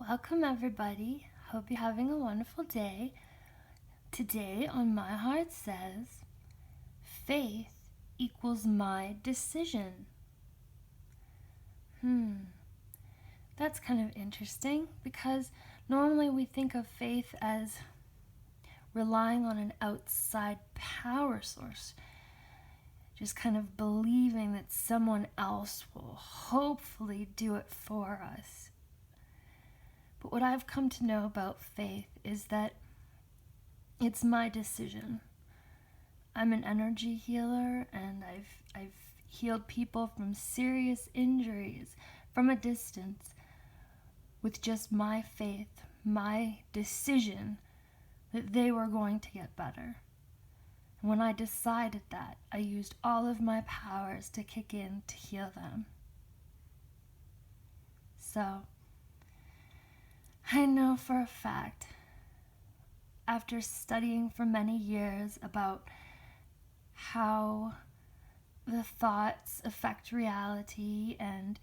Welcome, everybody. Hope you're having a wonderful day. Today on My Heart Says, faith equals my decision. That's kind of interesting because normally we think of faith as relying on an outside power source, just kind of believing that someone else will hopefully do it for us. But what I've come to know about faith is that it's my decision. I'm an energy healer, and I've healed people from serious injuries from a distance with just my faith, my decision that they were going to get better. And when I decided that, I used all of my powers to kick in to heal them. So, I know for a fact, after studying for many years about how the thoughts affect reality and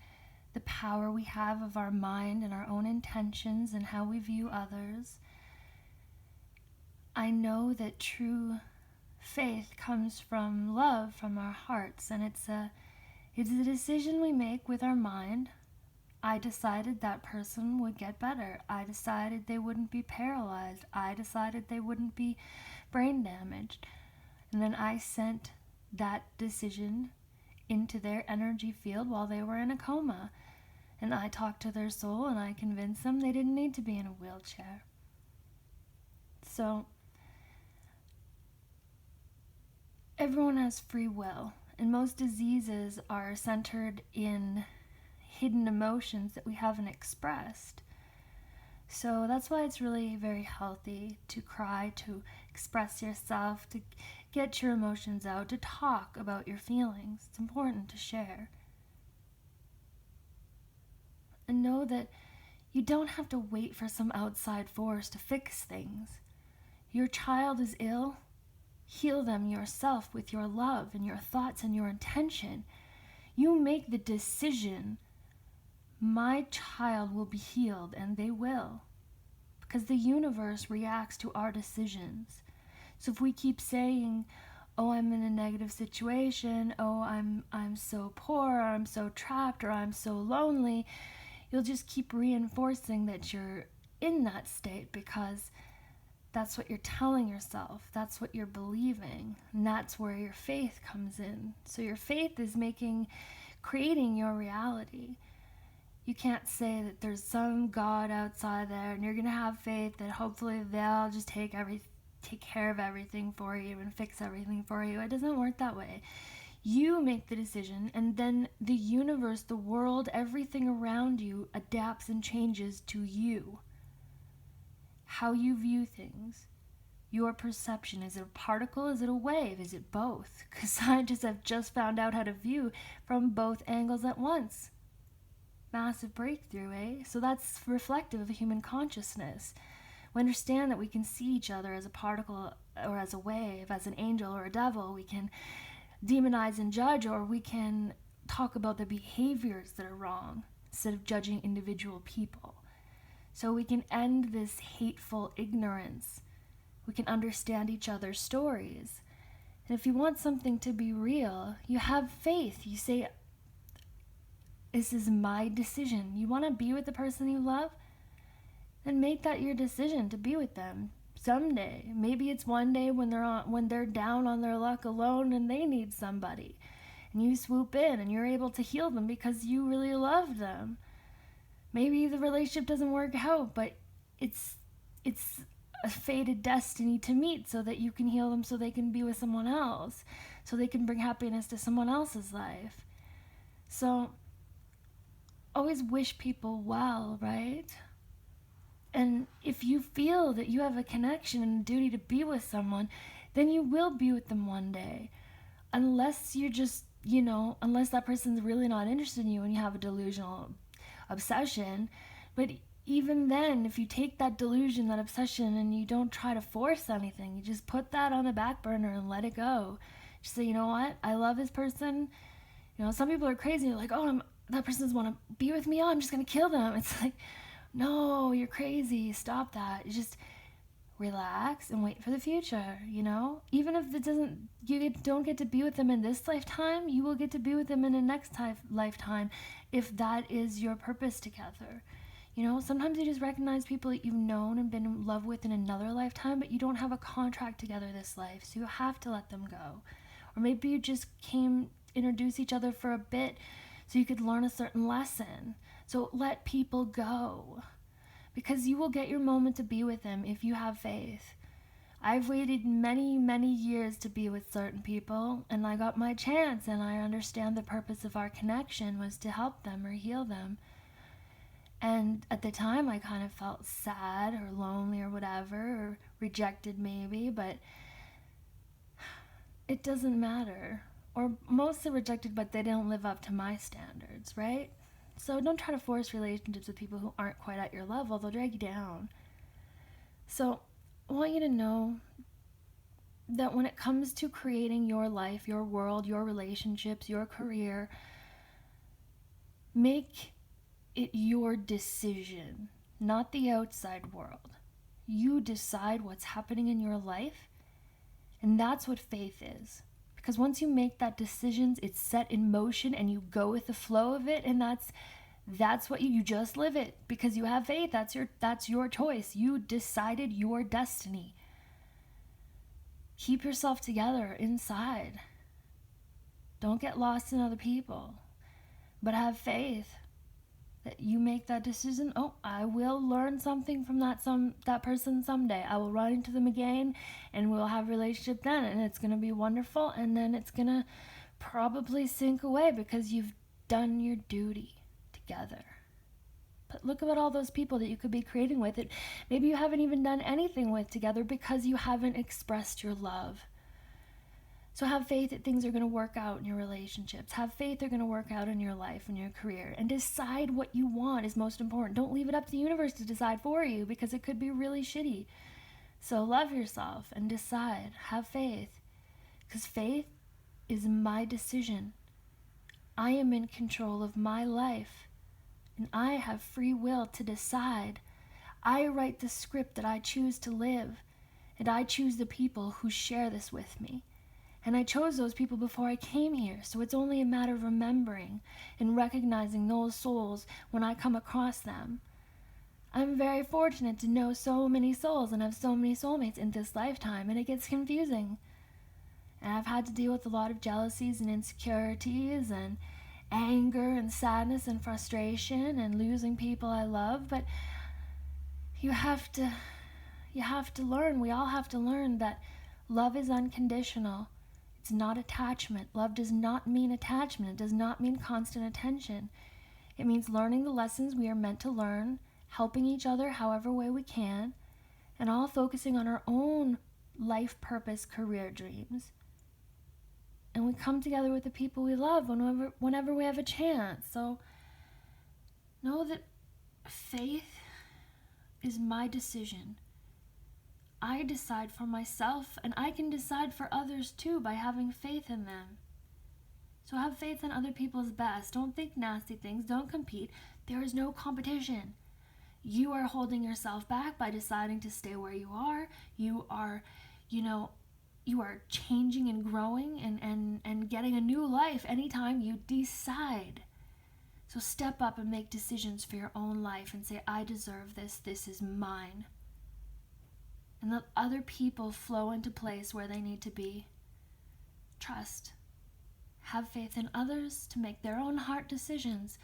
the power we have of our mind and our own intentions and how we view others, I know that true faith comes from love from our hearts, and it's a decision we make with our mind. I decided that person would get better. I decided they wouldn't be paralyzed. I decided they wouldn't be brain damaged. And then I sent that decision into their energy field while they were in a coma. And I talked to their soul and I convinced them they didn't need to be in a wheelchair. So, everyone has free will, and most diseases are centered in hidden emotions that we haven't expressed. So that's why it's really very healthy to cry, to express yourself, to get your emotions out, to talk about your feelings. It's important to share. And know that you don't have to wait for some outside force to fix things. Your child is ill. Heal them yourself with your love and your thoughts and your intention. You make the decision. My child will be healed, and they will, because the universe reacts to our decisions. So if we keep saying, oh, I'm in a negative situation, oh, I'm so poor, or I'm so trapped, or I'm so lonely, you'll just keep reinforcing that you're in that state, because that's what you're telling yourself, that's what you're believing, and that's where your faith comes in. So your faith is creating your reality. You can't say that there's some God outside there and you're going to have faith that hopefully they'll just take care of everything for you and fix everything for you. It doesn't work that way. You make the decision, and then the universe, the world, everything around you adapts and changes to you. How you view things. Your perception. Is it a particle? Is it a wave? Is it both? Because scientists have just found out how to view from both angles at once. Massive breakthrough, eh? So that's reflective of human consciousness. We understand that we can see each other as a particle or as a wave, as an angel or a devil. We can demonize and judge, or we can talk about the behaviors that are wrong instead of judging individual people. So we can end this hateful ignorance. We can understand each other's stories. And if you want something to be real, you have faith. You say, this is my decision. You want to be with the person you love? Then make that your decision to be with them someday. Maybe it's one day when they're down on their luck alone and they need somebody. And you swoop in and you're able to heal them because you really love them. Maybe the relationship doesn't work out, but it's a fated destiny to meet so that you can heal them, so they can be with someone else, so they can bring happiness to someone else's life. So always wish people well, right? And if you feel that you have a connection and a duty to be with someone, then you will be with them one day. Unless you're just, unless that person's really not interested in you and you have a delusional obsession. But even then, if you take that delusion, that obsession, and you don't try to force anything, you just put that on the back burner and let it go. Just say, you know what? I love this person. Some people are crazy. They're like, oh, that person doesn't want to be with me. Oh, I'm just going to kill them. It's like, No, you're crazy. Stop that. Just relax and wait for the future, you know? Even if don't get to be with them in this lifetime, you will get to be with them in the next lifetime if that is your purpose together. You know, sometimes you just recognize people that you've known and been in love with in another lifetime, but you don't have a contract together this life, so you have to let them go. Or maybe you just came introduce each other for a bit so you could learn a certain lesson. So let people go, because you will get your moment to be with them if you have faith. I've waited many, many years to be with certain people, and I got my chance, and I understand the purpose of our connection was to help them or heal them. And at the time, I kind of felt sad or lonely or whatever, or rejected maybe, but it doesn't matter. Or mostly rejected, but they don't live up to my standards, right? So don't try to force relationships with people who aren't quite at your level. They'll drag you down. So I want you to know that when it comes to creating your life, your world, your relationships, your career, make it your decision, not the outside world. You decide what's happening in your life, and that's what faith is. Because once you make that decision, it's set in motion and you go with the flow of it, and that's what you just live it because you have faith. That's your choice. You decided your destiny. Keep yourself together inside. Don't get lost in other people, but have faith that you make that decision. Oh, I will learn something from that person someday. I will run into them again, and we'll have a relationship then, and it's going to be wonderful, and then it's going to probably sink away because you've done your duty together. But look at all those people that you could be creating with it. Maybe you haven't even done anything with together because you haven't expressed your love. So have faith that things are going to work out in your relationships. Have faith they're going to work out in your life and your career. And decide what you want is most important. Don't leave it up to the universe to decide for you because it could be really shitty. So love yourself and decide. Have faith. Because faith is my decision. I am in control of my life. And I have free will to decide. I write the script that I choose to live. And I choose the people who share this with me. And I chose those people before I came here, so it's only a matter of remembering and recognizing those souls when I come across them. I'm very fortunate to know so many souls and have so many soulmates in this lifetime, and it gets confusing. And I've had to deal with a lot of jealousies and insecurities and anger and sadness and frustration and losing people I love, but you have to learn, we all have to learn that love is unconditional. It's not attachment. Love does not mean attachment. It does not mean constant attention. It means learning the lessons we are meant to learn, helping each other however way we can, and all focusing on our own life purpose, career dreams. And we come together with the people we love whenever we have a chance. So know that faith is my decision. I decide for myself, and I can decide for others too by having faith in them. So have faith in other people's best. Don't think nasty things. Don't compete. There is no competition. You are holding yourself back by deciding to stay where you are. You are changing and growing and getting a new life anytime you decide. So step up and make decisions for your own life and say, I deserve this. This is mine. And let other people flow into place where they need to be. Trust. Have faith in others to make their own heart decisions,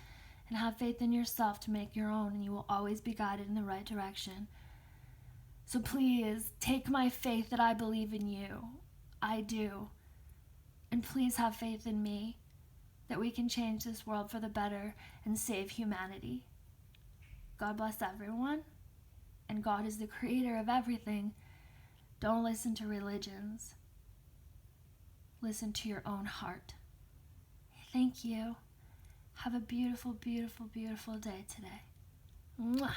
and have faith in yourself to make your own, and you will always be guided in the right direction. So please, take my faith that I believe in you. I do. And please have faith in me that we can change this world for the better and save humanity. God bless everyone. And God is the creator of everything. Don't listen to religions. Listen to your own heart. Thank you. Have a beautiful, beautiful, beautiful day today. Mwah.